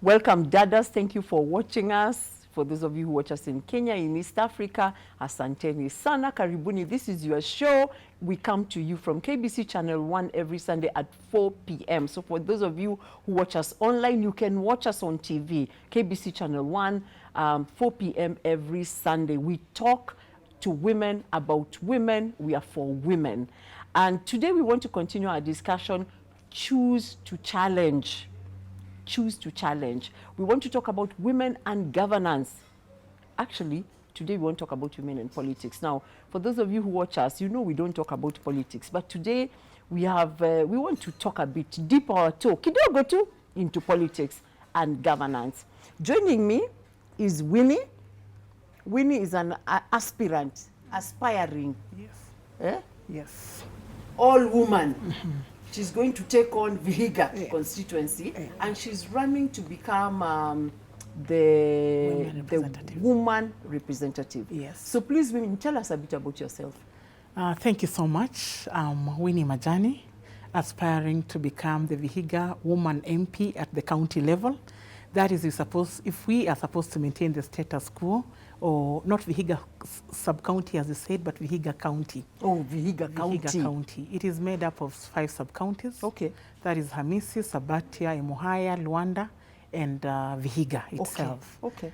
Welcome, Dadas. Thank you for watching us. For those of you who watch us in Kenya, in East Africa, asanteni sana, karibuni. This is your show. We come to you from KBC Channel 1 every Sunday at 4 p.m. So for those of you who watch us online, you can watch us on TV, KBC Channel 1, 4 p.m. every Sunday. We talk to women about women. We are for women. And today we want to continue our discussion, choose to challenge. Choose to challenge. We want to talk about women and governance. Actually, today we want to talk about women and politics. Now, for those of you who watch us, you know we don't talk about politics. But today we want to talk a bit, dip our toe, kidogo tu, into politics and governance. Joining me is Winnie. Winnie is an aspirant, aspiring. Yes. Eh? Yes. All woman. She's going to take on Vihiga constituency, and she's running to become the woman representative. Yes. So please, women, tell us a bit about yourself. Thank you so much. I'm Winnie Majani, aspiring to become the Vihiga woman MP at the county level. That is, if we are supposed to maintain the status quo, or not Vihiga sub-county as you said, but Vihiga County. Oh, Vihiga County. Vihiga County. It is made up of 5 sub-counties. Okay. That is Hamisi, Sabatia, Emuhaya, Luanda, and Vihiga itself. Okay.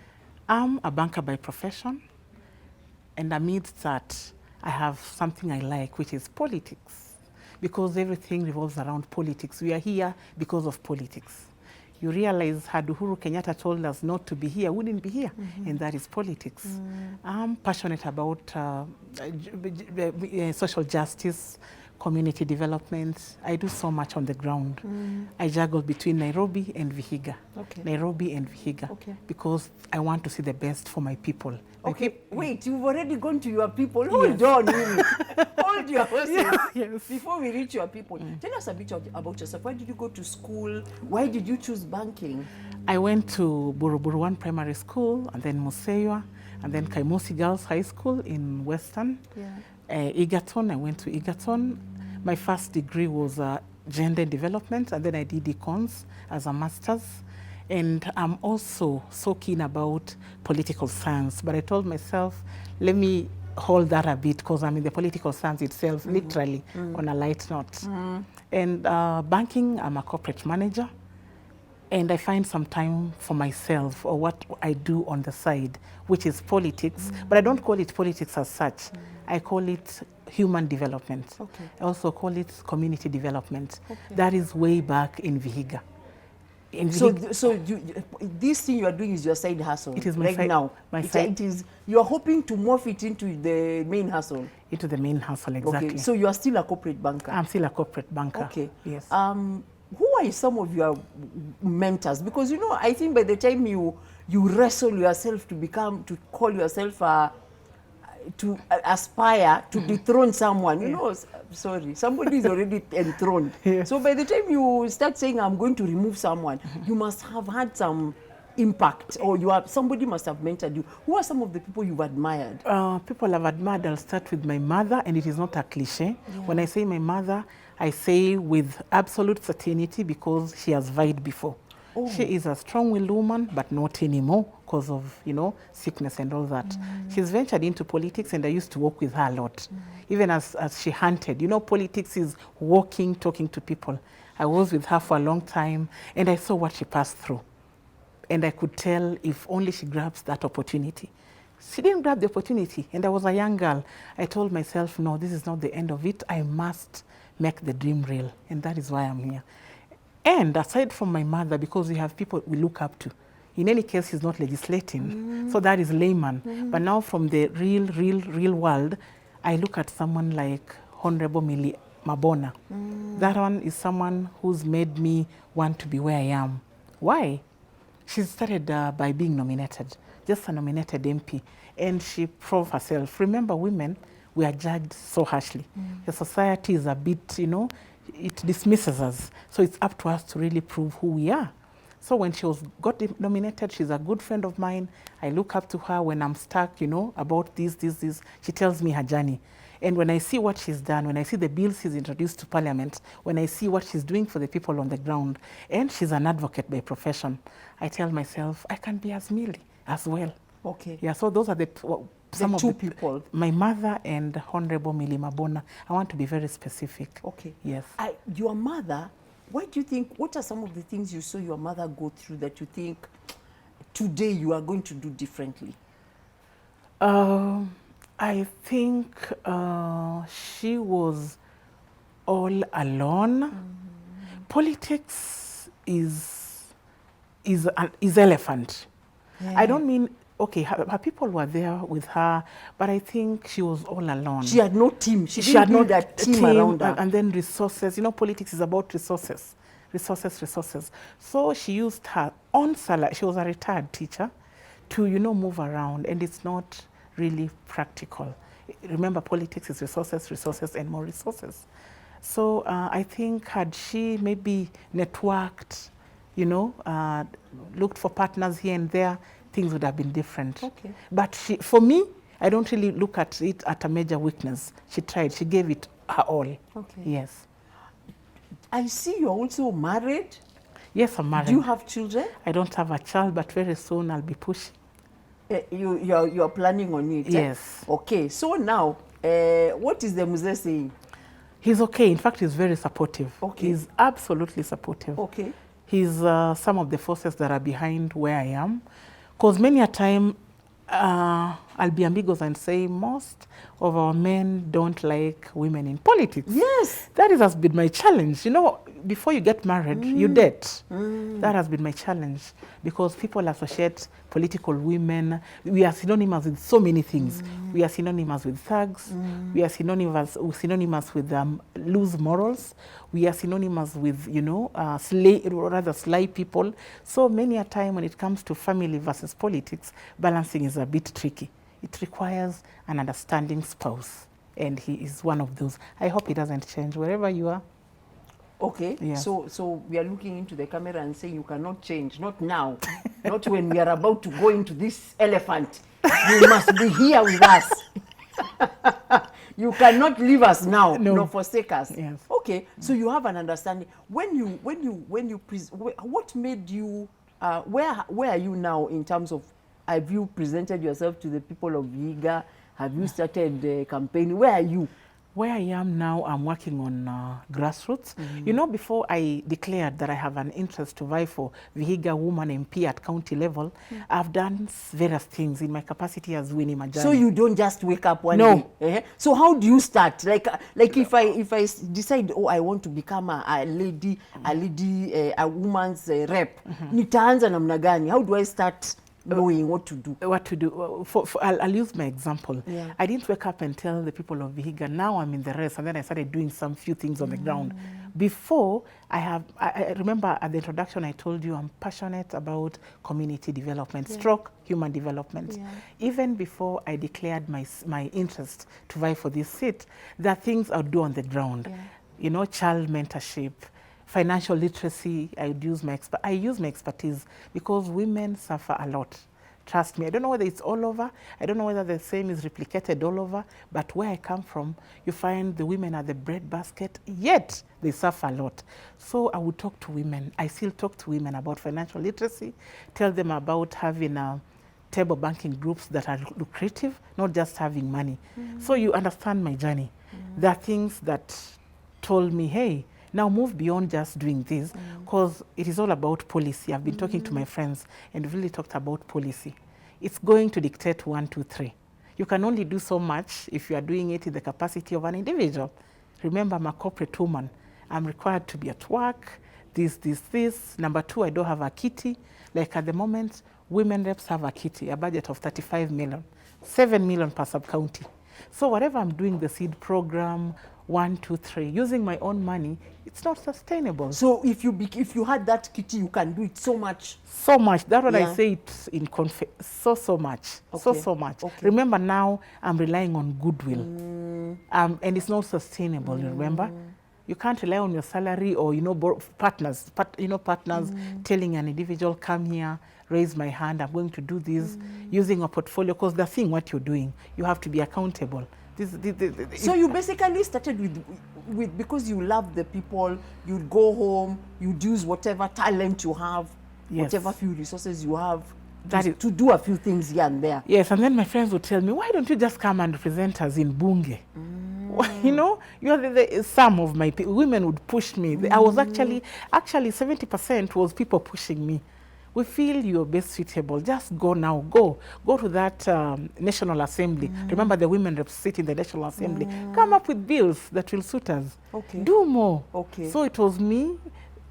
I'm a banker by profession, and amidst that, I have something I like, which is politics, because everything revolves around politics. We are here because of politics. You realize had Uhuru Kenyatta told us not to be here, we wouldn't be here, and that is politics. I'm passionate about social justice, community development. I do so much on the ground. I juggle between Nairobi and Vihiga. Okay. Nairobi and Vihiga. Okay. Because I want to see the best for my people. Okay, wait, you've already gone to your people. Hold on, Winnie. Hold your horses. Yes. Before we reach your people. Tell us a bit about yourself. Why did you go to school? Why did you choose banking? I went to Buruburu 1 Primary School, and then Musewa, and then Kaimosi Girls High School in Western. Egerton, I went to Egerton. My first degree was gender development, and then I did econs as a master's. And I'm also so keen about political science, but I told myself, let me hold that a bit, because I'm in the political science itself, literally, on a light note. And banking, I'm a corporate manager, and I find some time for myself, or what I do on the side, which is politics, but I don't call it politics as such. I call it human development. Okay. I also call it community development. Okay. That is way back in Vihiga. So this thing you are doing is your side hustle. It is my right side, now. It is you are hoping to morph it into the main hustle. Into the main hustle, exactly. Okay. So you are still a corporate banker. I'm still a corporate banker. Okay. Yes. Who are some of your mentors? Because you know, I think by the time you wrestle yourself to call yourself to aspire to dethrone someone, you know, sorry, somebody is already enthroned. Yes. So by the time you start saying, I'm going to remove someone, you must have had some impact, or somebody must have mentored you. Who are some of the people you've admired? People I've admired, I'll start with my mother, and it is not a cliche. When I say my mother, I say with absolute certainty, because she has vied before. Oh. She is a strong-willed woman, but not anymore because of, sickness and all that. She's ventured into politics, and I used to work with her a lot. Even as she hunted. Politics is walking, talking to people. I was with her for a long time, and I saw what she passed through. And I could tell if only she grabs that opportunity. She didn't grab the opportunity, and I was a young girl. I told myself, no, this is not the end of it. I must make the dream real, and that is why I'm here. And aside from my mother, because we have people we look up to. In any case, he's not legislating, so that is layman. But now from the real world, I look at someone like Honorable Millie Mabona. That one is someone who's made me want to be where I am. Why? She started by being nominated, just a nominated MP, and she proved herself. Remember, women, we are judged so harshly. The society is a bit, it dismisses us. So it's up to us to really prove who we are. So when she got nominated, she's a good friend of mine. I look up to her when I'm stuck, about this. She tells me her journey. And when I see what she's done, when I see the bills she's introduced to Parliament, when I see what she's doing for the people on the ground, and she's an advocate by profession, I tell myself, I can be as Millie as well. Okay. Yeah, so those are some of two the people. My mother and Honorable Millie Mabona. I want to be very specific. Okay. Yes. Your mother, what do you think, what are some of the things you saw your mother go through that you think today you are going to do differently? I think she was all alone. Politics is elephant. Yeah. I don't mean, okay, her people were there with her, but I think she was all alone. She had no team. She didn't build a team around her. And then resources. You know, politics is about resources. Resources. So she used her own salary. She was a retired teacher to, move around, and it's not really practical. Remember, politics is resources, and more resources. So I think had she maybe networked, looked for partners here and there, things would have been different. Okay. But for me, I don't really look at it at a major weakness. She tried. She gave it her all. Okay. Yes. I see you're also married. Yes, I'm married. Do you have children? I don't have a child, but very soon I'll be pushing. You're planning on it? Yes. Okay. So now, what is the Muse saying? He's okay. In fact, he's very supportive. Okay. He's absolutely supportive. Okay. He's some of the forces that are behind where I am. Because many a time, I'll be ambiguous and say most of our men don't like women in politics. Yes. That has been my challenge. Before you get married, you date. That has been my challenge because people associate political women. We are synonymous with so many things. We are synonymous with thugs. We are synonymous with loose morals. We are synonymous with, sly people. So many a time when it comes to family versus politics, balancing is a bit tricky. It requires an understanding spouse, and he is one of those. I hope he doesn't change wherever you are. Okay, yes. So we are looking into the camera and saying you cannot change, not now, not when we are about to go into this elephant. You must be here with us. You cannot leave us now, nor forsake us. Yes. Okay, so you have an understanding. What made you? Where are you now in terms of? Have you presented yourself to the people of Vihiga? Have you started campaigning? Where are you? Where I am now, I'm working on grassroots. Before I declared that I have an interest to vie for Vihiga Woman MP at county level, I've done various things in my capacity as Winnie Majani. So you don't just wake up one day? So how do you start? Like if I decide, I want to become a woman's rep, nitaanza namna gani? How do I start knowing what to do? I'll use my example. Yeah. I didn't wake up and tell the people of Vihiga, now I'm in the race, and then I started doing some few things on the ground. Before, I remember at the introduction I told you I'm passionate about community development, human development. Yeah. Even before I declared my interest to vie for this seat, there are things I would do on the ground. Yeah. Child mentorship, financial literacy. I use my expertise because women suffer a lot. Trust me. I don't know whether it's all over. I don't know whether the same is replicated all over. But where I come from, you find the women are the breadbasket, yet they suffer a lot. So I would talk to women. I still talk to women about financial literacy, tell them about having table banking groups that are lucrative, not just having money. So you understand my journey. There are things that told me, hey, now move beyond just doing this, because it is all about policy. I've been talking to my friends and really talked about policy. It's going to dictate 1, 2, 3. You can only do so much if you are doing it in the capacity of an individual. Remember, I'm a corporate woman. I'm required to be at work, this. Number 2, I don't have a kitty. Like at the moment, women reps have a kitty, a budget of 35 million, 7 million per sub-county. So whatever I'm doing, the seed program, 1, 2, 3, using my own money, it's not sustainable. So if you had that kitty, you can do it so much. So much. That's what I say it in so much. Okay. So much. Okay. Remember, now I'm relying on goodwill. And it's not sustainable, remember? You can't rely on your salary or, partners telling an individual, come here, raise my hand, I'm going to do this, using a portfolio, because the thing what you're doing, you have to be accountable. So you basically started with because you love the people, you'd go home, you'd use whatever talent you have, whatever few resources you have, to do a few things here and there. Yes, and then my friends would tell me, why don't you just come and present us in Bunge? You know, some of my women would push me. I was actually 70% was people pushing me. We feel you're best suitable. Just go now. Go to that National Assembly. Remember, the women reps sit in the National Assembly. Come up with bills that will suit us. Okay. Do more. Okay. So it was me,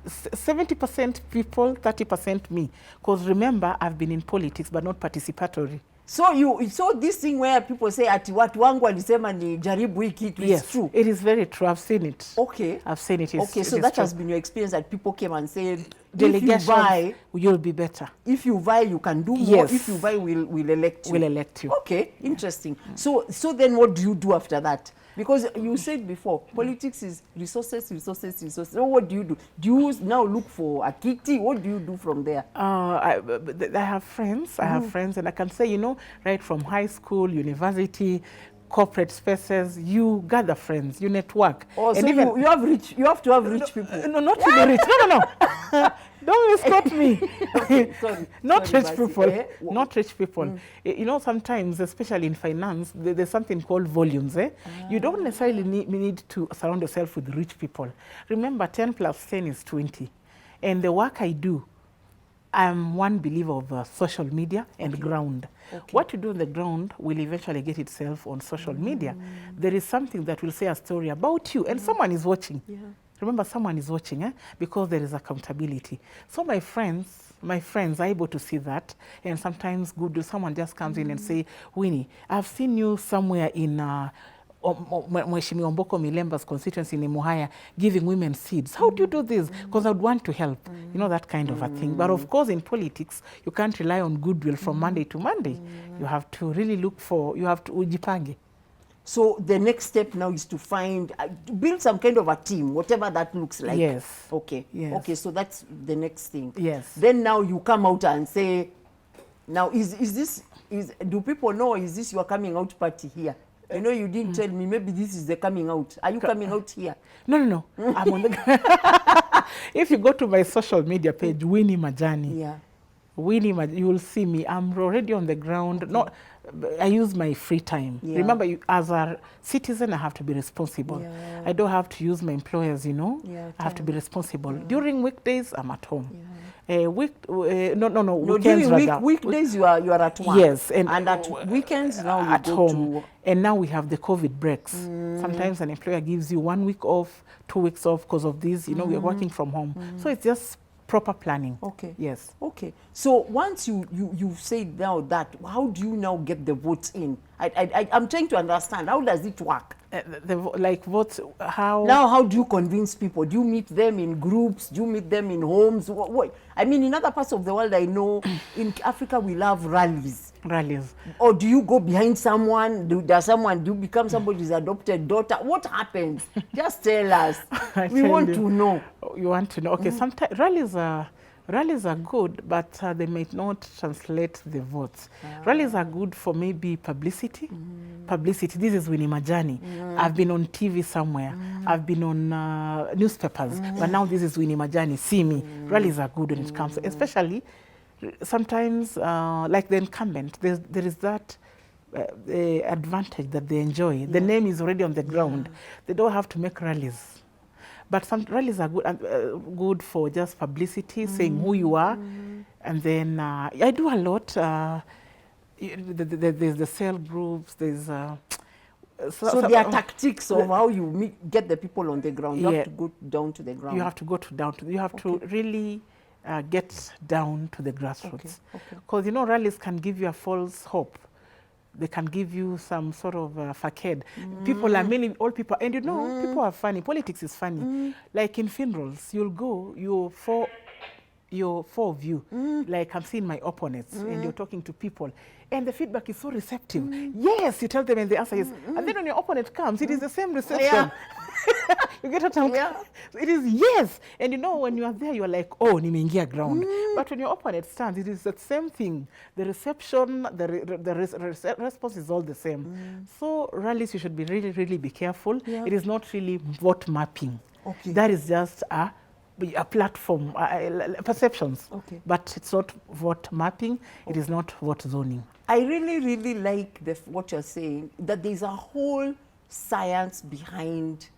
70% people, 30% me. Because remember, I've been in politics, but not participatory. So this thing where people say ati watu wangu walisema ni jaribu hiki kitu is true. It is very true. I've seen it. Okay. I've seen it. Okay, so that has been your experience that people came and said, delegation, if you vie, you'll be better. If you vie, you can do more. If you vie, we'll elect you. We'll elect you. Okay, interesting. So then what do you do after that? Because you said before, politics is resources. So what do you do? Do you now look for a kitty? What do you do from there? I have friends. I have friends, and I can say, you know, right from high school, university, corporate spaces, you gather friends, you network. Oh, and so even you have to have rich people. No, not really rich. No. Don't misquote me. Okay, sorry. Not sorry, rich people. Not rich people. You know, sometimes, especially in finance, there's something called volumes. You don't necessarily need to surround yourself with rich people. Remember, 10 plus 10 is 20. And the work I do, I'm one believer of social media and ground. Okay. What you do on the ground will eventually get itself on social media. There is something that will say a story about you, and someone is watching. Yeah. Remember, someone is watching, because there is accountability. So my friends are able to see that, and sometimes someone just comes in and say, Winnie, I've seen you somewhere in Mheshimiwa Mboko Milemba's constituency in Muhaya giving women seeds. How do you do this? Because I would want to help. You know, that kind of a thing. But of course, in politics, you can't rely on goodwill from Monday to Monday. You have to really you have to ujipange. So the next step now is to build some kind of a team, whatever that looks like. Yes. Okay. Yes. Okay, so that's the next thing. Yes. Then now you come out and say, now do people know, is this your coming out party here? You know, you didn't tell me, maybe this is the coming out. Are you coming out here? No. I'm on the If you go to my social media page, Winnie Majani. Yeah. Winnie, you will see me. I'm already on the ground. Okay. I use my free time. Yeah. Remember, as a citizen, I have to be responsible. Yeah. I don't have to use my employers, you know. Yeah, I have to be responsible. Yeah. During weekdays, I'm at home. Yeah. During weekdays, you are at work. Yes. And at weekends, now you at go home. to... And now we have the COVID breaks. Sometimes an employer gives you 1 week off, 2 weeks off because of this. You know, we're working from home. So it's just proper planning. Okay. Yes. Okay. So once you say now that, how do you now get the votes in? I'm trying to understand. How does it work? Votes, how? Now, how do you convince people? Do you meet them in groups? Do you meet them in homes? What? I mean, in other parts of the world, I know in Africa we love rallies. Rallies. Or do you go behind someone? Do you become somebody's adopted daughter? What happens? Just tell us. We want to know. You want to know? Okay, sometimes rallies are good, but they might not translate the votes. Rallies are good for maybe publicity. Publicity. This is Winnie Majani. I've been on TV somewhere. I've been on newspapers. But now this is Winnie Majani. See me. Rallies are good when it comes, especially sometimes like the incumbent. There is that advantage that they enjoy. The name is already on the ground. They don't have to make rallies. But some rallies are good for just publicity, saying who you are. And then I do a lot. There's the cell groups. There's so there are tactics of how you get the people on the ground. You have to go down to the ground. You have to go down to. You have to really get down to the grassroots. Because you know, rallies can give you a false hope. They can give you some sort of facade. People are all people, and you know, people are funny. Politics is funny. Like in funerals, you'll go, you're four of you. Like I'm seeing my opponents, and you're talking to people, and the feedback is so receptive. Yes, you tell them, and the answer is, and then when your opponent comes, it is the same reception. You get what I'm Yeah. It is yes. And you know, when you are there, you are like, oh, nimeingia ground. But when your opponent stands, it is the same thing. The reception, the response is all the same. So rallies, you should be really be careful. Yeah. It is not really vote mapping. Okay. That is just a platform, perceptions. Okay. But it's not vote mapping. It is not vote zoning. I really like what you're saying, that there's a whole science behind,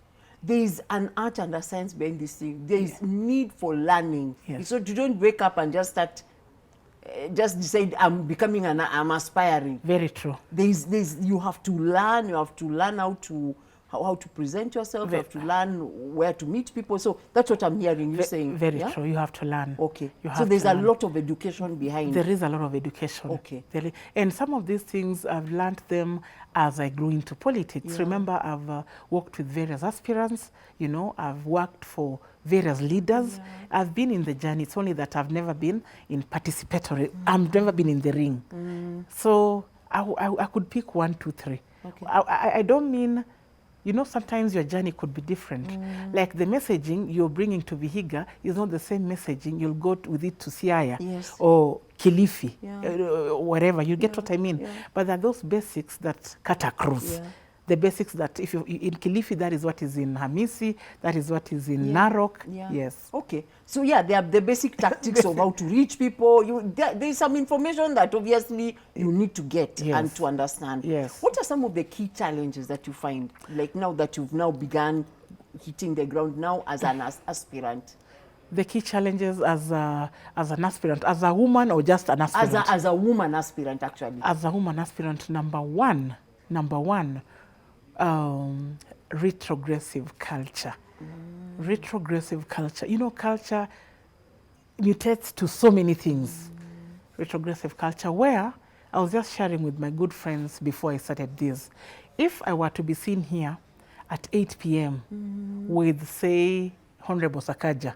there's an art and a science behind this thing. There's need for learning. Yes. So you don't wake up and just start, just decide I'm aspiring. Very true. You have to learn how to present yourself, you have to learn where to meet people. So that's what I'm hearing you saying. Very true. You have to learn. Okay. You have so there's to a learn. lot of education behind. There is a lot of education. Okay. And some of these things, I've learned them as I grew into politics. Yeah. Remember, I've worked with various aspirants. You know, I've worked for various leaders. Yeah. I've been in the journey. It's only that I've never been in participatory. I've never been in the ring. So I could pick 1, 2, 3. Okay. I don't mean, you know, sometimes your journey could be different. Like the messaging you're bringing to Vihiga is not the same messaging you'll go with it to Siaya Yes. or Kilifi, Yeah. whatever. You get what I mean? Yeah. But there are those basics that cut across. Yeah. The basics that if you in Kilifi, that is what is in Hamisi, that is what is in Yeah. Narok. Yeah. Yes. Okay. So yeah, there are the basic tactics of how to reach people. There is some information that obviously you need to get and to understand. Yes. What are some of the key challenges that you find, like now that you've now begun hitting the ground now as an aspirant? The key challenges as an aspirant, as a woman or just an aspirant? As a woman aspirant, actually. As a woman aspirant, number one, retrogressive culture. Retrogressive culture. You know, culture mutates to so many things. Retrogressive culture, where I was just sharing with my good friends before I started this. If I were to be seen here at 8 p.m. with, say, Honorable Sakaja,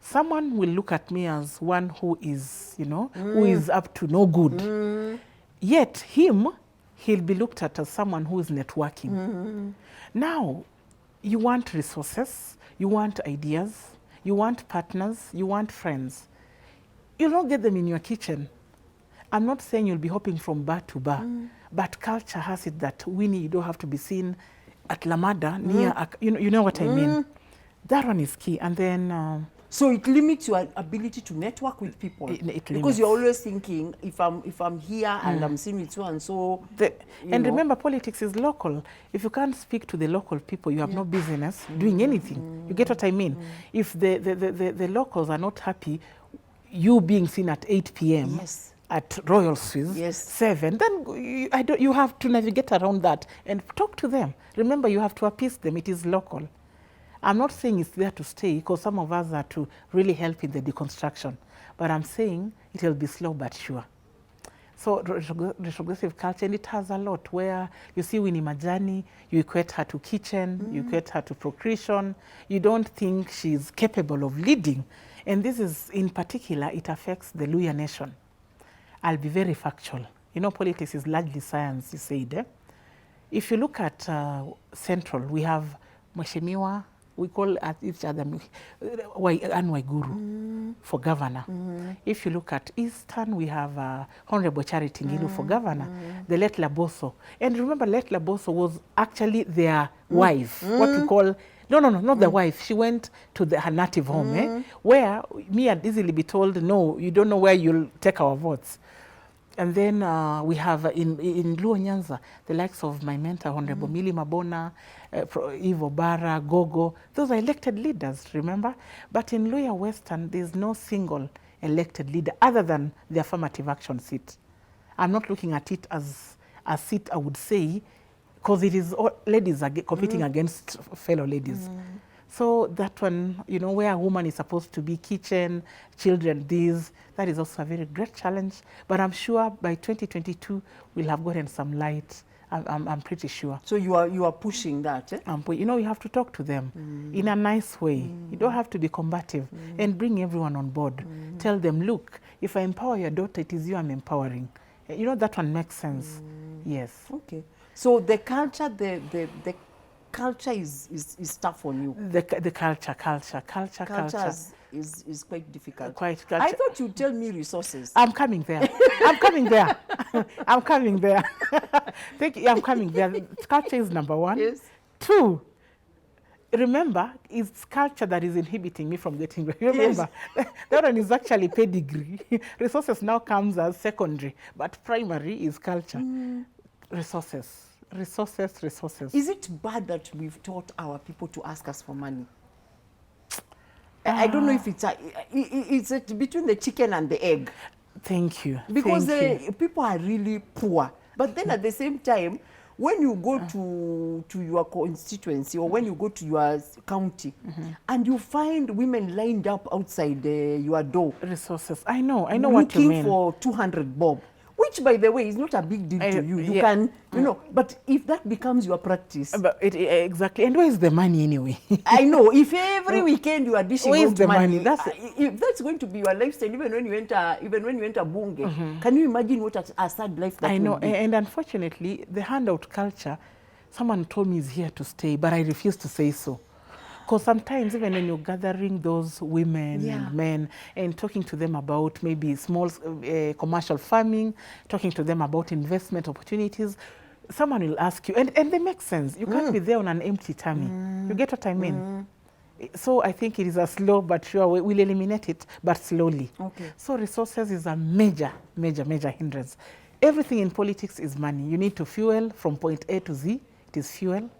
someone will look at me as one who is, you know, who is up to no good. Yet he'll be looked at as someone who is networking. Now, you want resources, you want ideas, you want partners, you want friends. You'll not get them in your kitchen. I'm not saying you'll be hopping from bar to bar, but culture has it that, Winnie, you don't have to be seen at Lamada near, you know what I mean? That one is key. And then so it limits your ability to network with people. Because you're always thinking, if I'm here and I'm seen with so and so. And remember, politics is local. If you can't speak to the local people, you have no business doing anything. You get what I mean? If the locals are not happy, you being seen at 8 p.m. at Royal Swiss, 7, then you have to navigate around that and talk to them. Remember, you have to appease them. It is local. I'm not saying it's there to stay, because some of us are to really help in the deconstruction. But I'm saying it will be slow but sure. So retrogressive culture, and it has a lot where you see Winnie Majani, you equate her to kitchen, you equate her to procreation. You don't think she's capable of leading. And this is, in particular, it affects the Luya nation. I'll be very factual. You know, politics is largely science, you said. Eh? If you look at Central, we have Mheshimiwa, we call at each other Anne Waiguru for governor. If you look at Eastern, we have Honorable Charity Ngilu for governor, the late Laboso. And remember, late Laboso was actually their wife, what we call, not the wife. She went to her native home, where me had easily be told, no, you don't know where you'll take our votes. And then we have in Luo Nyanza, the likes of my mentor, Honorable Mili Mabona, Ivo Bara, Gogo. Those are elected leaders, remember? But in Luya Western, there's no single elected leader other than the affirmative action seat. I'm not looking at it as a seat, I would say, because it is all ladies are competing against fellow ladies. So that one, you know, where a woman is supposed to be kitchen, children, that is also a very great challenge. But I'm sure by 2022, we'll have gotten some light. I'm pretty sure. So you are pushing that, eh? You know, you have to talk to them in a nice way. You don't have to be combative and bring everyone on board. Tell them, look, if I empower your daughter, it is you I'm empowering. You know, that one makes sense. Yes. Okay. So the culture, the culture is tough on you. The culture. Is quite difficult. Quite I thought you'd tell me resources. I'm coming there. I'm coming there. I'm coming there. Thank you. I'm coming there. Culture is number one. Yes. 2, remember, it's culture that is inhibiting me from getting ready. Remember, that one is actually pedigree. Resources now comes as secondary, but primary is culture. Resources. Is it bad that we've taught our people to ask us for money? I don't know if it's between the chicken and the egg. Thank you. Because people are really poor. But then at the same time, when you go to your constituency or when you go to your county and you find women lined up outside your door. Resources. I know what you mean. Looking for 200 bob. Which, by the way, is not a big deal to you. You can, you know, but if that becomes your practice. But exactly. And where is the money anyway? I know. If every weekend you are dishing out the money, if that's going to be your lifestyle, even when you enter Bunge, can you imagine what a sad life that I know. would be? And unfortunately, the handout culture, someone told me is here to stay, but I refuse to say so. Because sometimes even when you're gathering those women and men and talking to them about maybe small commercial farming, talking to them about investment opportunities, someone will ask you, and they make sense. You can't be there on an empty tummy. You get what I mean? So I think it is a slow but sure way. We'll eliminate it, but slowly. Okay. So resources is a major hindrance. Everything in politics is money. You need to fuel from point A to Z. It is fuel.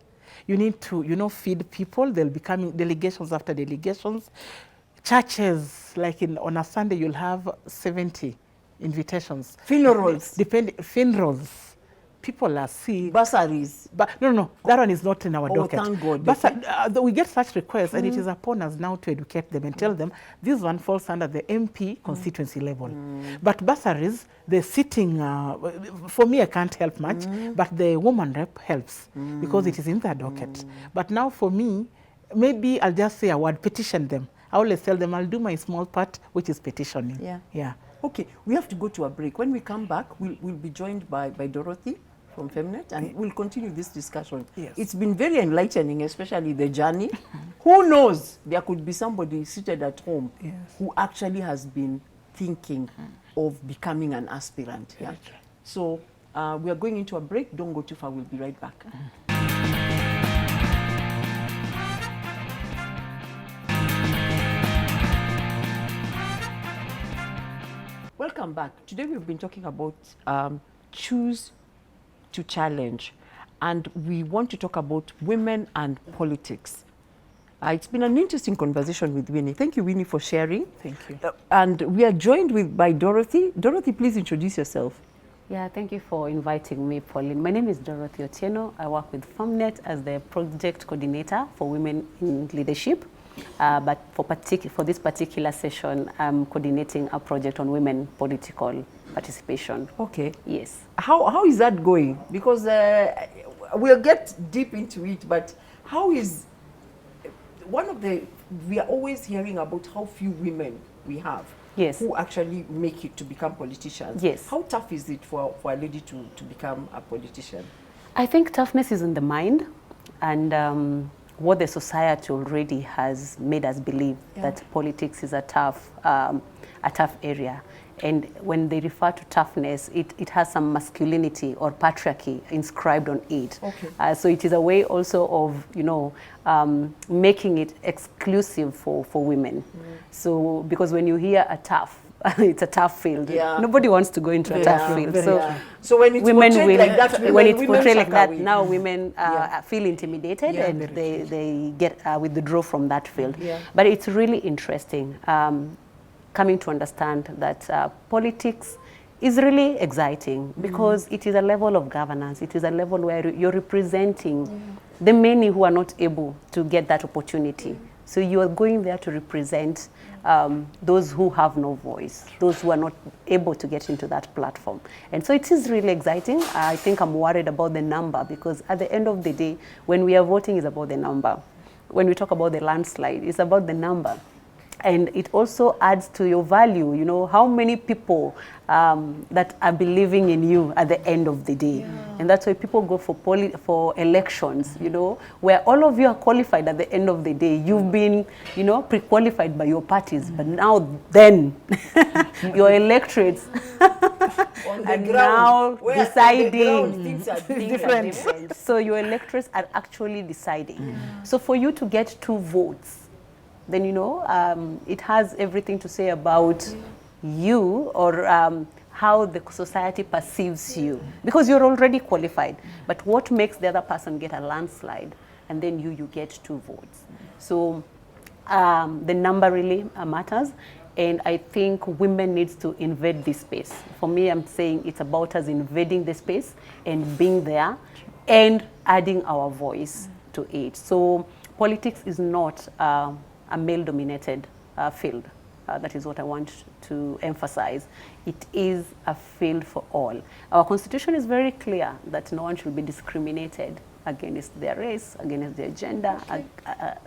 You need to, feed people. They'll be coming delegations after delegations. Churches, like on a Sunday, you'll have 70 invitations. Funerals. Funerals. People are sick. Bursaries. But no, that one is not in our docket. Thank God. We get such requests, and it is upon us now to educate them and tell them this one falls under the MP constituency level. But bursaries, the sitting, for me, I can't help much, but the woman rep helps because it is in their docket. But now for me, maybe I'll just say a word, petition them. I always tell them I'll do my small part, which is petitioning. Yeah. Okay, we have to go to a break. When we come back, we'll be joined by Dorothy from Femnet, and we'll continue this discussion. Yes. It's been very enlightening, especially the journey. Who knows, there could be somebody seated at home who actually has been thinking of becoming an aspirant. Yeah. So we are going into a break. Don't go too far. We'll be right back. Welcome back. Today we've been talking about choose to challenge, and we want to talk about women and politics. It's been an interesting conversation with Winnie. Thank you, Winnie, for sharing. Thank you. And we are joined by Dorothy. Dorothy, please introduce yourself. Yeah, thank you for inviting me, Pauline. My name is Dorothy Otieno. I work with Femnet as the project coordinator for women in leadership. But for this particular session, I'm coordinating a project on women political participation. Okay. Yes. How is that going? Because we'll get deep into it, but how is we are always hearing about how few women we have who actually make it to become politicians. Yes. How tough is it for a lady to become a politician? I think toughness is in the mind, and what the society already has made us believe that politics is a tough area. And when they refer to toughness, it has some masculinity or patriarchy inscribed on it. Okay. So it is a way also of, making it exclusive for women. So because when you hear a tough, it's a tough field. Yeah. Nobody wants to go into a tough field. So when it's portrayed like that, when it's portrayed like that, now women feel intimidated and they get withdraw from that field. Yeah. But it's really interesting coming to understand that politics is really exciting because it is a level of governance. It is a level where you're representing the many who are not able to get that opportunity. So you are going there to represent those who have no voice, those who are not able to get into that platform. And so it is really exciting. I think I'm worried about the number because at the end of the day, when we are voting, it's about the number. When we talk about the landslide, it's about the number. And it also adds to your value, you know, how many people that are believing in you at the end of the day. And that's why people go for elections, you know, where all of you are qualified at the end of the day. You've been, you know, pre-qualified by your parties, but now then your electorates are now deciding. Things are different. So your electorates are actually deciding. So for you to get 2 votes, then, you know, it has everything to say about you, or how the society perceives you, because you're already qualified. But what makes the other person get a landslide, and then you get 2 votes. So the number really matters. And I think women needs to invade this space. For me, I'm saying it's about us invading the space and being there and adding our voice to it. So politics is not a male-dominated field. That is what I want to emphasize. It is a field for all. Our constitution is very clear that no one should be discriminated against their race, against their gender,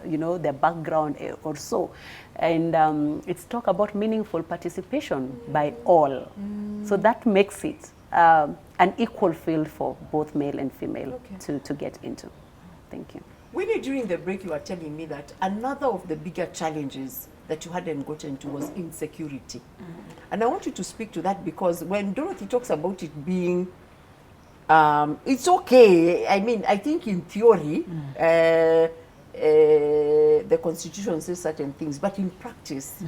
you know, their background or so. And it's talk about meaningful participation by all. So that makes it an equal field for both male and female to get into. Thank you. Winnie, during the break, you were telling me that another of the bigger challenges that you hadn't gotten to was insecurity. And I want you to speak to that, because when Dorothy talks about it being, it's okay. I mean, I think in theory, the Constitution says certain things, but in practice,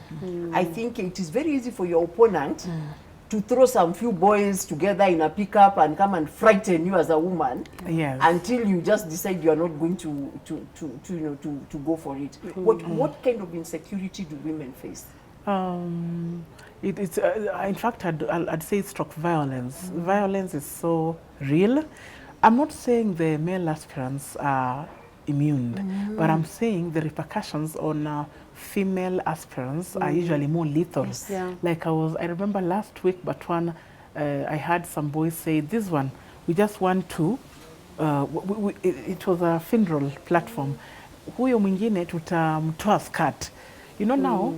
I think it is very easy for your opponent to throw some few boys together in a pickup and come and frighten you as a woman, until you just decide you are not going to go for it. What kind of insecurity do women face? It's in fact, I'd say it's stroke violence. Violence is so real. I'm not saying the male aspirants are immune, but I'm saying the repercussions on female aspirants are usually more lethal. Like I remember last week, but one, I had some boys say, this one, we just want to, it was a funeral platform, huyo mwingine tutamtoa skirt. You know now,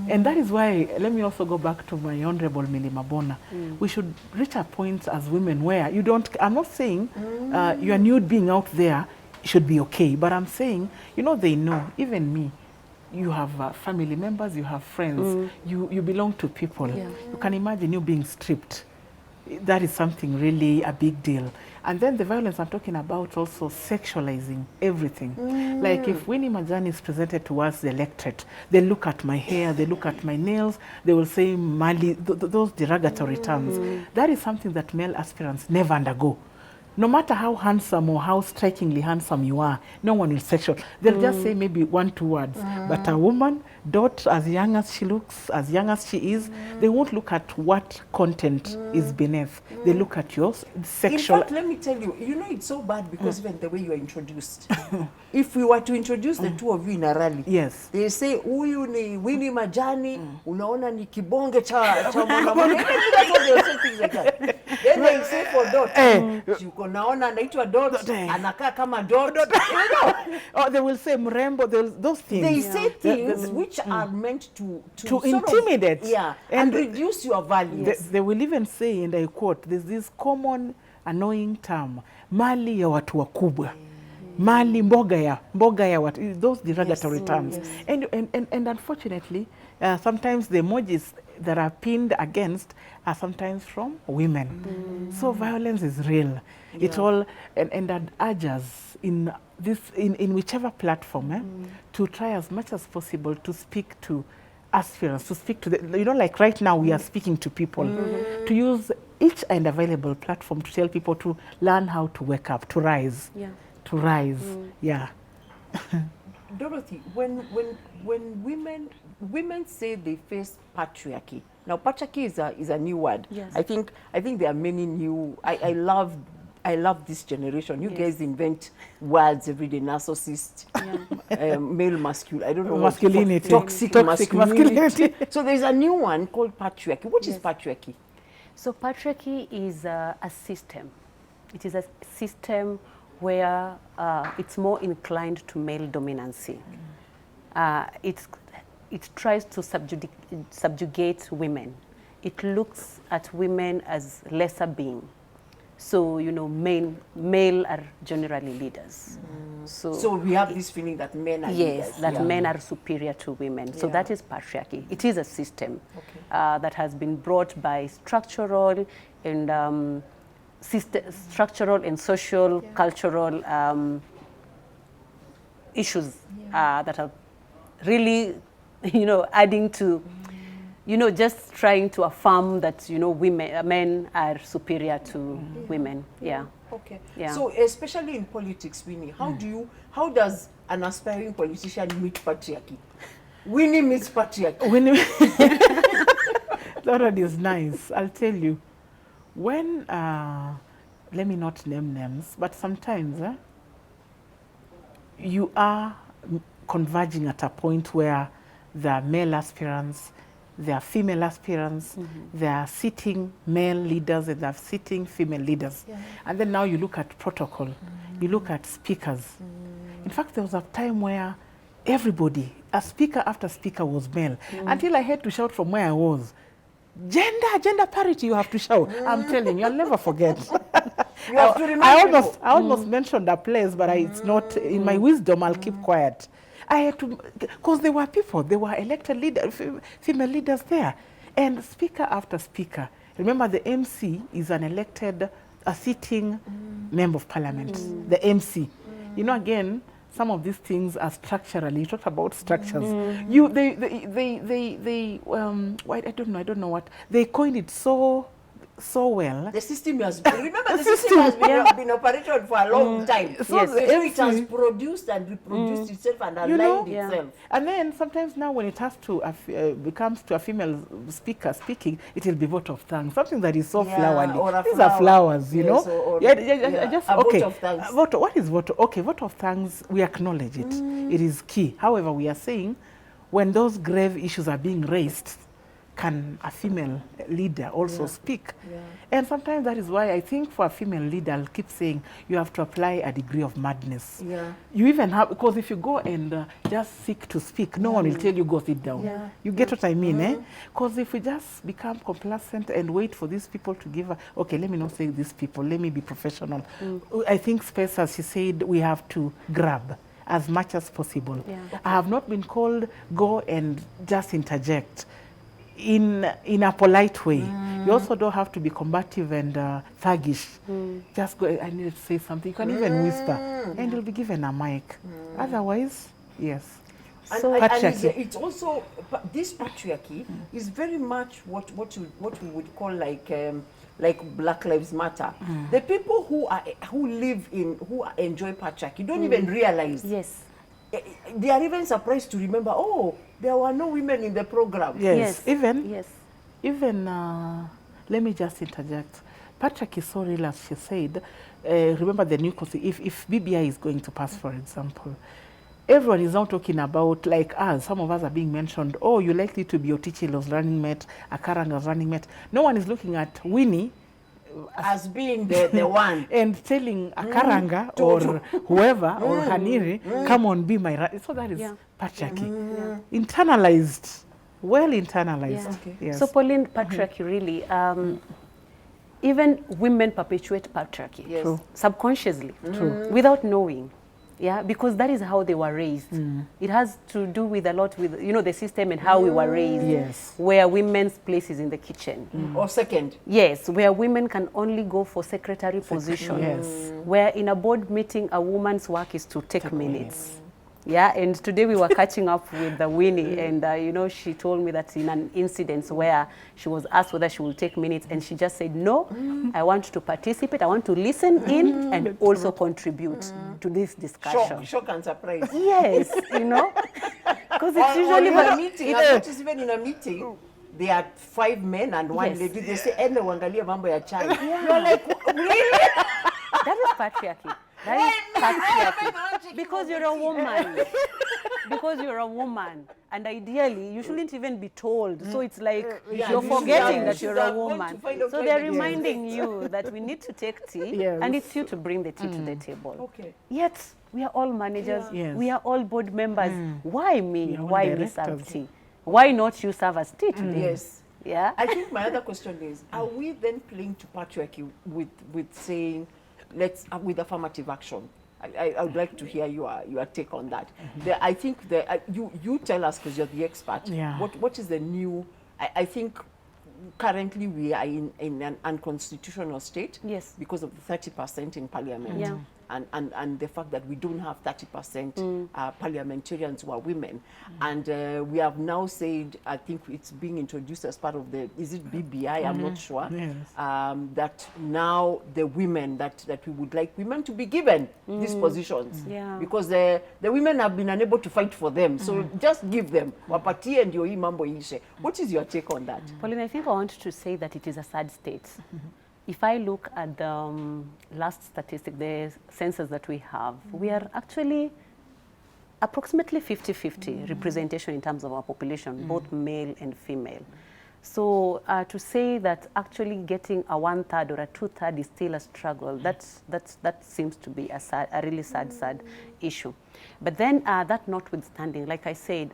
and that is why, let me also go back to my Honorable Milima Bona. We should reach a point as women where you don't, I'm not saying your nude being out there should be okay, but I'm saying, you know, they know, even me, you have family members, you have friends, you belong to people. You can imagine you being stripped. That is something really a big deal. And then the violence I'm talking about, also sexualizing everything. Like if Winnie Majani is presented to us, the electorate, they look at my hair, they look at my nails, they will say Mali, those derogatory terms. That is something that male aspirants never undergo. No matter how handsome or how strikingly handsome you are, no one will sexual. They'll just say maybe 1-2 words. But a woman, as young as she looks, as young as she is, they won't look at what content is beneath. They look at your sexual... In fact, let me tell you, you know, it's so bad because even the way you are introduced. If we were to introduce the two of you in a rally, they say, huyu ni Winnie Majani, unaona ni kibonge cha mwanamke. That's what they'll say, things like that. Then they say for Dot, unaona anaitwa Dot, anakaa kama Dot. Or they will say mrembo, those things. They say things which are meant to intimidate and reduce your value. They will even say, and I quote, there's this common annoying term, mali ya watu wakubwa. Mali mboga ya watu, those derogatory terms. And unfortunately, sometimes the emojis that are pinned against are sometimes from women. So violence is real. It all, and that urges in whichever platform to try as much as possible to speak to aspirants, to speak to the, you know, like right now we are speaking to people, to use each and available platform to tell people to learn how to wake up, to rise. To rise, Dorothy, when women say they face patriarchy. Now, patriarchy is a new word. I think there are many new. I love this generation. You guys invent words every day. Narcissist, male masculine. I don't know. Masculinity. Toxic masculinity. So there's a new one called patriarchy. What is patriarchy? So patriarchy is a system. It is a system where it's more inclined to male dominancy. It's it tries to subjugate women. It looks at women as lesser being. So, you know, male are generally leaders. So we have this feeling that men are leaders. Yes, that men are superior to women. So that is patriarchy. It is a system that has been brought by structural and social, cultural issues that are really, you know, adding to, you know, just trying to affirm that, you know, men are superior to women. Yeah. Okay. Yeah. So especially in politics, Winnie, how does an aspiring politician meet patriarchy? Winnie meets patriarchy. Winnie, that one is nice. I'll tell you. When, let me not name names, but sometimes you are converging at a point where the male aspirants, there are female aspirants, there are sitting male leaders, and there are sitting female leaders. And then now you look at protocol, you look at speakers. In fact, there was a time where everybody, a speaker after speaker was male, until I had to shout from where I was, gender parity, you have to shout. I'm telling you, I'll never forget. You have to remember. I almost mentioned a place, but it's not, in my wisdom, I'll keep quiet. I had to, because there were people, there were elected leaders, female leaders there. And speaker after speaker. Remember, the MC is an elected, a sitting member of parliament, the MC. You know, again, some of these things are structurally, you talked about structures. I don't know what, they coined it so well. The system has been, remember the system has been operated for a long time. So it has produced and reproduced itself and aligned itself. And then sometimes now when it has to, becomes to a female speaker speaking, it will be vote of thanks. Something that is so flowery. These are flowers, you know. Vote of thanks. What is vote? Okay, vote of thanks, we acknowledge it. It is key. However, we are saying when those grave issues are being raised, can a female leader also speak? And sometimes that is why I think for a female leader, I'll keep saying you have to apply a degree of madness. You even have, because if you go and just seek to speak, no one will tell you go sit down. You get what I mean, eh? Because if we just become complacent and wait for these people to give, okay, let me not say these people, let me be professional. I think space, as she said, we have to grab as much as possible. I have not been called, go and just interject. In a polite way. You also don't have to be combative and thuggish. Just go, I need to say something. You can even whisper, and you'll be given a mic. Otherwise, yes. So it's also, this patriarchy is very much what we would call like Black Lives Matter. The people who enjoy patriarchy don't even realize. They are even surprised to remember, oh, there were no women in the program. Even, let me just interject. Patrick is so real, as she said. Remember the new constitution, if BBI is going to pass, for example, everyone is now talking about, like us, some of us are being mentioned, oh, you're likely to be Otieno's running mate, Akaranga's running mate. No one is looking at Winnie as being the one and telling Akaranga or whoever or Haniri, come on, be my right. So that is patriarchy. Internalized, well internalized. Yes. So Pauline, patriarchy really, even women perpetuate patriarchy subconsciously, without knowing. Because that is how they were raised. It has to do with a lot with, you know, the system and how we were raised. Where women's place is in the kitchen. Or second. Yes, where women can only go for secretary positions. Where in a board meeting, a woman's work is to take minutes. And today we were catching up with Winnie, and you know, she told me that in an incident where she was asked whether she will take minutes, and she just said, no, I want to participate, I want to listen in and also contribute to this discussion. Shock and surprise. Yes, you know, because it's usually in a meeting, even in a meeting, there are 5 men and 1 lady. They say, "Ende wangalia mambo ya chai." You're like, really? That is patriarchy. That is patriarchy. Because you're a woman. because you're a woman. And ideally, you shouldn't even be told. So it's like you're forgetting that you're a woman. So they're reminding you that we need to take tea, and it's you to bring the tea to the table. Okay. Yet, we are all managers. We are all board members. Why me? Why me serve tea? Why not you serve as tea today? Yes. Yeah. I think my other question is, are we then playing to patriarchy with saying, with affirmative action? I would like to hear your take on that. I think you tell us, because you're the expert. Yeah. What is the new? I think currently we are in an unconstitutional state. Yes. Because of the 30% in parliament. Yeah. And the fact that we don't have 30% parliamentarians who are women. And we have now said, I think it's being introduced as part of the, is it BBI? I'm not sure. Yes. That now the women, that we would like women to be given these positions. Yeah. Because the women have been unable to fight for them. So just give them. Wapati and your mambo ishe. What is your take on that? Pauline, I think I want to say that it is a sad state. If I look at the last statistic, the census that we have, we are actually approximately 50-50 representation in terms of our population, both male and female. So to say that actually getting a 1/3 or a 2/3 is still a struggle, that seems to be a really sad issue. But then that notwithstanding, like I said,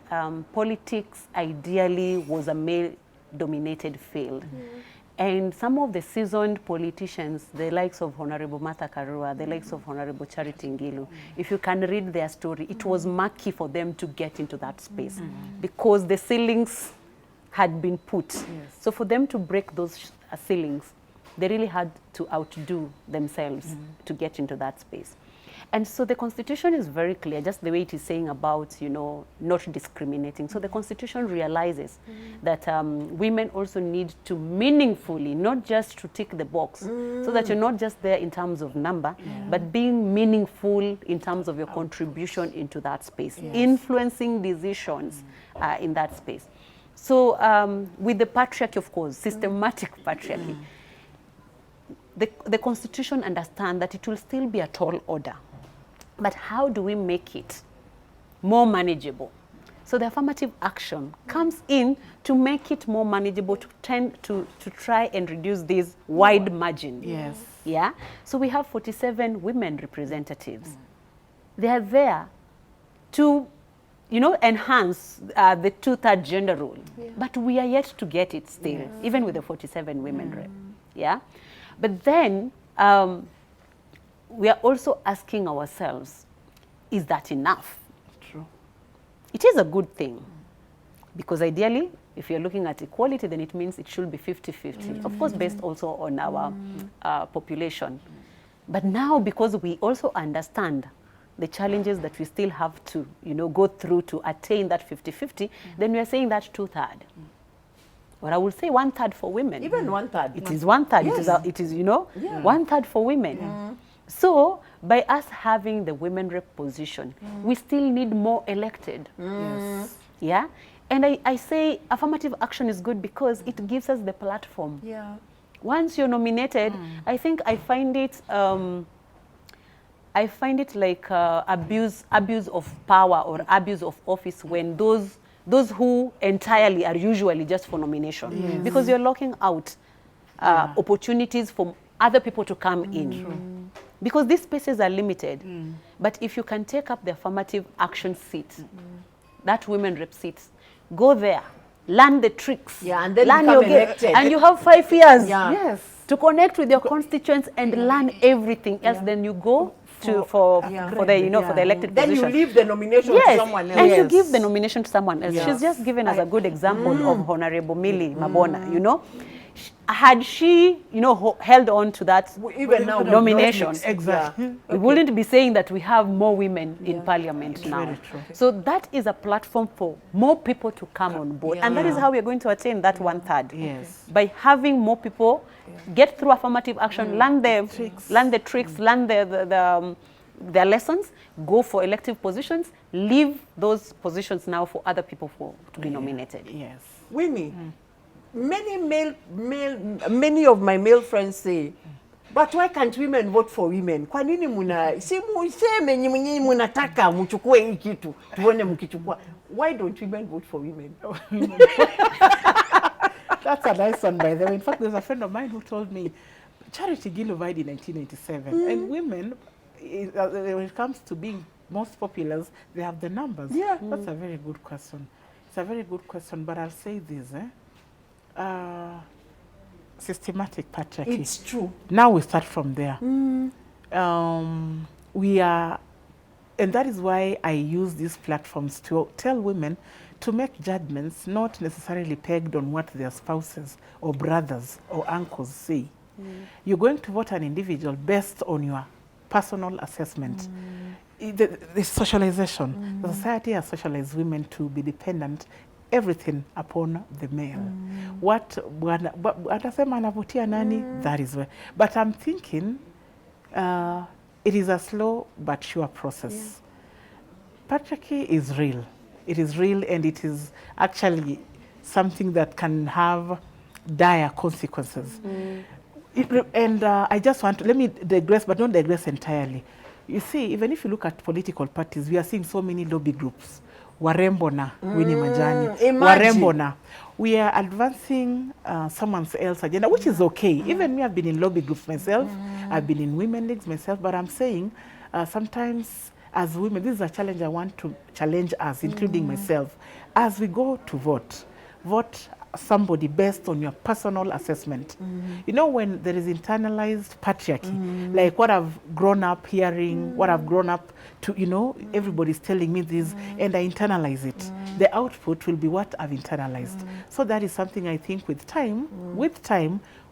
politics ideally was a male-dominated field. And some of the seasoned politicians, the likes of Honorable Martha Karua, the likes of Honorable Charity Ngilu, if you can read their story, it was murky for them to get into that space because the ceilings had been put. Yes. So for them to break those ceilings, they really had to outdo themselves to get into that space. And so the Constitution is very clear, just the way it is saying about, not discriminating. So the Constitution realizes that women also need to meaningfully, not just to tick the box, so that you're not just there in terms of number, but being meaningful in terms of your contribution into that space, influencing decisions in that space. So with the patriarchy, of course, systematic patriarchy, the Constitution understands that it will still be a tall order. But how do we make it more manageable? So the affirmative action comes in to make it more manageable, to tend to try and reduce this wide margin. Yes. Yeah. So we have 47 women representatives. They are there to, enhance the 2/3 gender rule. Yeah. But we are yet to get it still, even with the 47 women rep. Yeah. But then we are also asking ourselves, is that enough? True. It is a good thing, because ideally, if you're looking at equality, then it means it should be 50-50, of course, based also on our population. But now, because we also understand the challenges that we still have to, go through to attain that 50-50, then we are saying that 2/3. Or I would say 1/3 for women. Even 1/3. It is 1/3. Yes. It is 1/3 for women. Yeah. So by us having the women rep position, we still need more elected. Yes. Yeah. And I say affirmative action is good because it gives us the platform. Yeah. Once you're nominated, I think I find it like abuse of power or abuse of office when those who entirely are usually just for nomination, because you're locking out opportunities for other people to come in. Because these spaces are limited. But if you can take up the affirmative action seat, that women rep seats, go there, learn the tricks, and then learn become elected. and you have 5 years Yes. to connect with your constituents and learn everything else. Then you go for the elected then position. You leave the nomination to someone else. And you give the nomination to someone else. Yes. She's just given us a good example of Honorable Millie Mabona, Had she, held on to that even now nomination, Exactly. we wouldn't be saying that we have more women in parliament now. Very true. So that is a platform for more people to come on board. And that is how we are going to attain that 1/3. Yes. By having more people get through affirmative action, learn the tricks, learn their lessons, go for elective positions, leave those positions now for other people to be nominated. Yes. Winnie, many of my male friends say, But why can't women vote for women? Kwa nini museme nyinyi mnataka mchukue hii kitu tuone mkichukua? Why don't women vote for women? That's a nice one, by the way. In fact, there's a friend of mine who told me Charity Gill died in 1987, and women, when it comes to being most popular, they have the numbers. Yeah. That's a very good question. It's a very good question, but I'll say this, systematic patriarchy. It's true. Now we start from there. We are, and that is why I use these platforms to tell women to make judgments not necessarily pegged on what their spouses or brothers or uncles say. You're going to vote an individual based on your personal assessment. The socialization. The society has socialized women to be dependent everything upon the male. What atasema anavutia nani, that is where. But I'm thinking it is a slow but sure process. Patriarchy is real. It is real, and it is actually something that can have dire consequences. I just want to, let me digress, but not digress entirely. You see, even if you look at political parties, we are seeing so many lobby groups. Warembo na, Winnie Majani. Warembo na. We are advancing someone else's agenda, which is okay. Even me, I've been in lobby groups myself. I've been in women leagues myself, but I'm saying sometimes as women, this is a challenge I want to challenge us, including myself. As we go to vote, vote somebody based on your personal assessment. You know, when there is internalized patriarchy, like what I've grown up hearing, what I've grown up to, you know, everybody's telling me this, and I internalize it. The output will be what I've internalized. So that is something I think with time,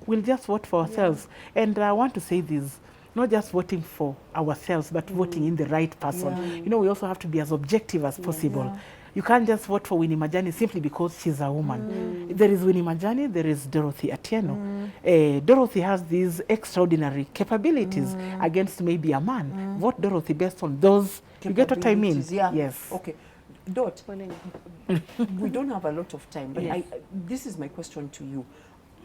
we'll just vote for ourselves. And I want to say this, not just voting for ourselves, but voting in the right person. You know, we also have to be as objective as possible. You can't just vote for Winnie Majani simply because she's a woman. There is Winnie Majani, there is Dorothy Otieno. Dorothy has these extraordinary capabilities against maybe a man. Vote Dorothy based on those. You get what I mean? Yeah. Yes. Okay. Dot, we don't have a lot of time, but this is my question to you.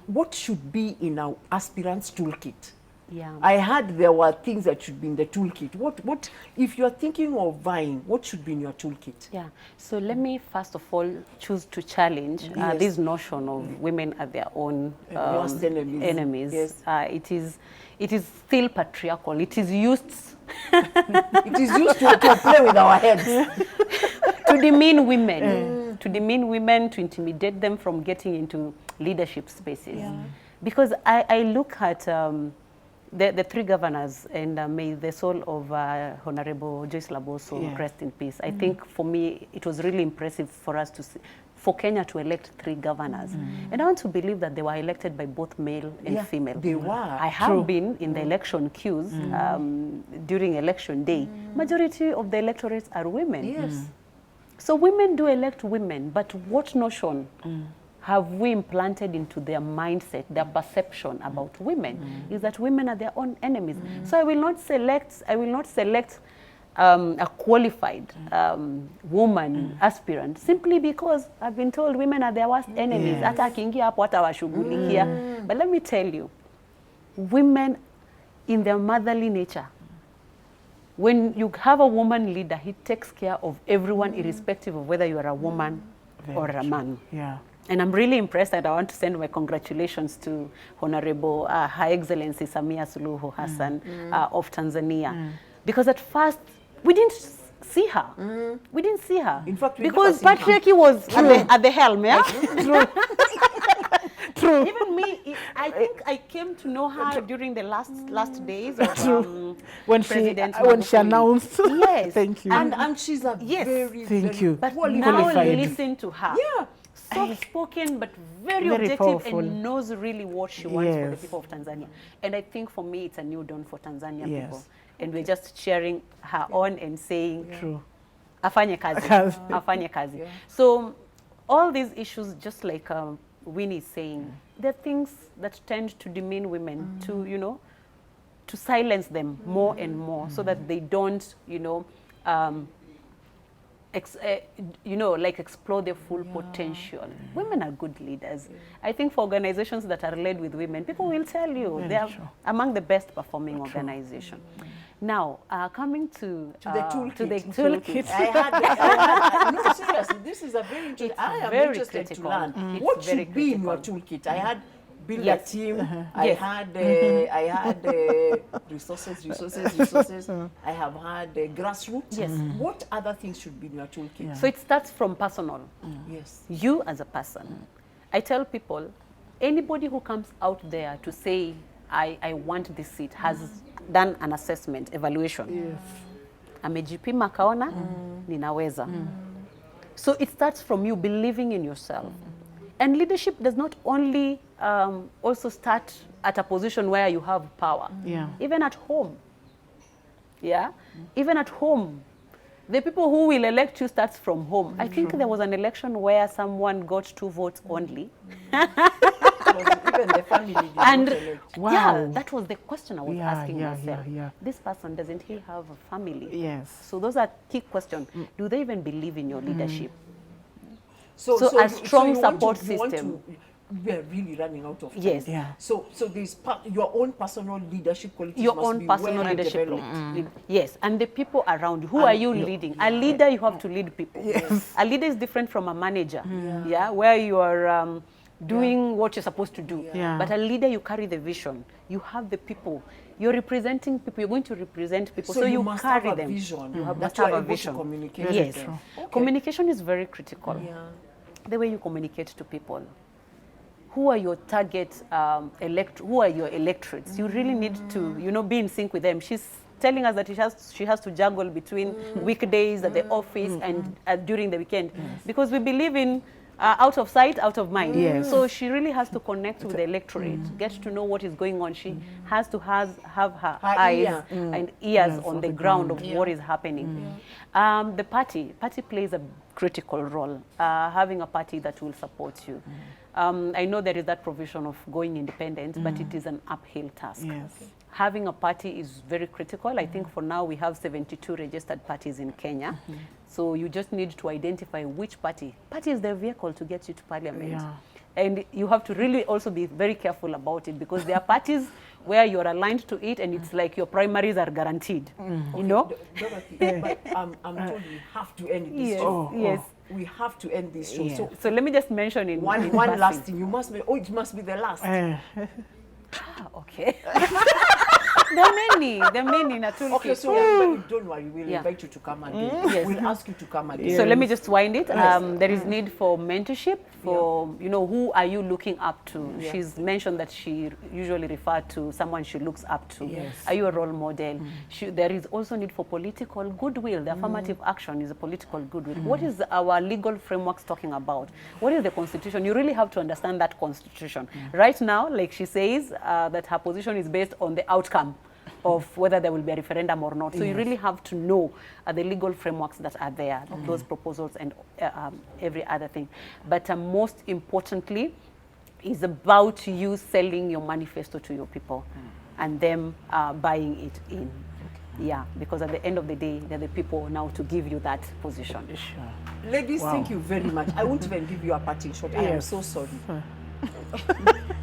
What should be in our aspirants' toolkit? Yeah. I heard there were things that should be in the toolkit. What if you're thinking of vying, what should be in your toolkit? Yeah. So let me first of all choose to challenge this notion of women are their own worst enemies. Yes. It is still patriarchal. It is used. It is used to play with our heads. To demean women. To demean women, to intimidate them from getting into leadership spaces. Because I look at the three governors, and may the soul of Honorable Joyce Laboso rest in peace. I think for me, it was really impressive for us to see, for Kenya to elect 3 governors. And I want to believe that they were elected by both male and female. They were. I have been in the election queues during election day. Majority of the electorates are women. Yes. So women do elect women, but what notion have we implanted into their mindset, their perception about women, is that women are their own enemies. So I will not select a qualified woman aspirant simply because I've been told women are their worst enemies. Hata akiingia hapo watawashughulikia. But let me tell you, women in their motherly nature, when you have a woman leader, he takes care of everyone irrespective of whether you are a woman or a man. Yeah. And I'm really impressed, and I want to send my congratulations to Honorable Her Excellency Samia Suluhu Hassan of Tanzania. Because at first, we didn't see her. We didn't see her. In fact, because patriarchy was at the helm, yeah? True. Even me, I think I came to know her during the last days of when President she announced. Yes. Thank you. And she's a very, thank you. But qualified. now Qualified. listen to her. Yeah. Soft-spoken, but very objective powerful. and knows really what she wants for the people of Tanzania. And I think for me, it's a new dawn for Tanzania people. And we're just cheering her on and saying, True. Afanye kazi, afanye kazi. So all these issues, just like Winnie is saying, they're things that tend to demean women, to, you know, to silence them more and more so that they don't, you know, you know, like explore their full potential. Women are good leaders. I think for organizations that are led with women, people will tell you they are among the best performing organizations. Now, coming to the toolkit. To the toolkit. No, seriously, this is a very interesting. I am interested to learn what should be in your toolkit. I had build a team. I had resources. I have had grassroots. Yes. What other things should be in your toolkit? So it starts from personal. Yes. You as a person. I tell people, anybody who comes out there to say, I want this seat, has done an assessment, evaluation. Yes. Amejipima kaona, ninaweza. So it starts from you believing in yourself. And leadership does not only also start at a position where you have power. Even at home. Even at home. The people who will elect you starts from home. I think there was an election where someone got 2 votes only. Even the family did not elect. Yeah, that was the question I was asking myself. This person, doesn't he have a family? Yes. So those are key questions. Do they even believe in your leadership? So a strong support system. We are really running out of time. Yes. So there's your own personal leadership qualities Your must own be personal well leadership. developed. Yes, and the people around you. Who are you leading? A leader, you have to lead people. A leader is different from a manager. Where you are doing what you're supposed to do. But a leader, you carry the vision. You have the people. You're representing people. You're going to represent people. So you must carry have them. a vision. You have must that have you are a able vision. to communicate Yes. with them. Okay. Communication is very critical. The way you communicate to people. Who are your target who are your electorates? You really need to, you know, be in sync with them. She's telling us that she has to juggle between weekdays at the office and during the weekend. Because we believe in out of sight, out of mind. So she really has to connect with the electorate, get to know what is going on. She has to have her eyes and ears on the ground of what is happening. The party plays a critical role, having a party that will support you. I know there is that provision of going independent, but it is an uphill task. Having a party is very critical. I think for now we have 72 registered parties in Kenya. So you just need to identify which party. Party is the vehicle to get you to parliament. And you have to really also be very careful about it, because there are parties where you're aligned to it and it's like your primaries are guaranteed. You know? Dorothy, but I'm told we have to end this show. Yes. We have to end this show. So let me just mention in one last thing. You must be, it must be the last. Okay. There are many in a toolkit. Okay, so don't worry, we'll invite you to come again. We'll ask you to come again. So let me just wind it. There is need for mentorship, for, you know, who are you looking up to? She's mentioned that she usually referred to someone she looks up to. Are you a role model? There is also need for political goodwill. The affirmative action is a political goodwill. What is our legal frameworks talking about? What is the constitution? You really have to understand that constitution. Right now, like she says, that her position is based on the outcome of whether there will be a referendum or not. So you really have to know the legal frameworks that are there, those proposals and every other thing. But most importantly, is about you selling your manifesto to your people and them buying it in. Because at the end of the day, they're the people now to give you that position. Ladies, thank you very much. I won't even give you a parting shot. I am so sorry.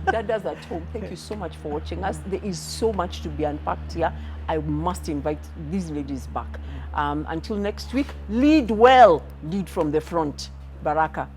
Dadas at home, thank you so much for watching us. There is so much to be unpacked here. I must invite these ladies back. Until next week, lead well, lead from the front. Baraka.